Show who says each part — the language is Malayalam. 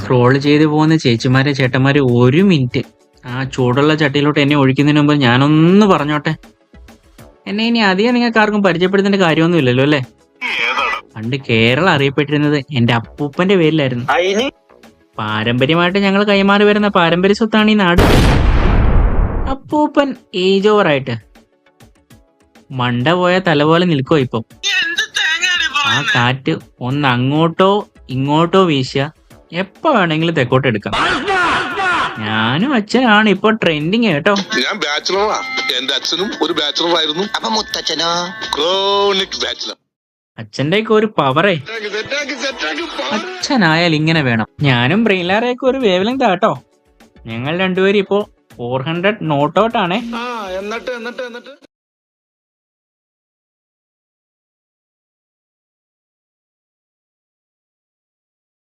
Speaker 1: സ്ക്രോൾ ചെയ്ത് പോകുന്ന ചേച്ചിമാരെ ചേട്ടന്മാരെ 1 മിനിറ്റ് ആ ചൂടുള്ള ചട്ടിയിലോട്ട് എന്നെ ഒഴിക്കുന്നതിന് മുമ്പ് ഞാനൊന്ന് പറഞ്ഞോട്ടെ. എന്നെ ഇനി അധികം നിങ്ങൾക്ക് ആർക്കും പരിചയപ്പെടുത്തേണ്ട കാര്യമൊന്നുമില്ലല്ലോ അല്ലേ? പണ്ട് കേരളം അറിയപ്പെട്ടിരുന്നത് എന്റെ അപ്പൂപ്പന്റെ പേരിലായിരുന്നു. പാരമ്പര്യമായിട്ട് ഞങ്ങൾ കൈമാറി വരുന്ന പാരമ്പര്യ സ്വത്താണ് ഈ നാട്. അപ്പൂപ്പൻ ഏജ് ഓവറായിട്ട് മണ്ട പോയ തല പോലെ നിൽക്കോ ഇപ്പൊ. ആ കാറ്റ് ഒന്ന് അങ്ങോട്ടോ ഇങ്ങോട്ടോ വീശിയ എപ്പോ വേണമെങ്കിലും തെക്കോട്ട് എടുക്കാം. ഞാനും അച്ഛനാണ് ഇപ്പൊ ട്രെൻഡിങ് കേട്ടോ.
Speaker 2: ഞാൻ ബാച്ചിലറാ, എന്റെ അച്ഛനും ഒരു ബാച്ചിലർ ആയിരുന്നു. അപ്പൊ മുത്തച്ഛനോ ക്രോണിക് ബാച്ചിലർ.
Speaker 1: അച്ഛൻ്റെ ഒക്കെ ഒരു പവറേ. അച്ഛനായാൽ ഇങ്ങനെ വേണം. ഞാനും ബ്രെയിൻലാറയൊക്കെ ഒരു വേവ് ലെങ്ത് ആട്ടോ. ഞങ്ങൾ രണ്ടുപേരും ഇപ്പോ 400 നോട്ട് ഔട്ട് ആണേ.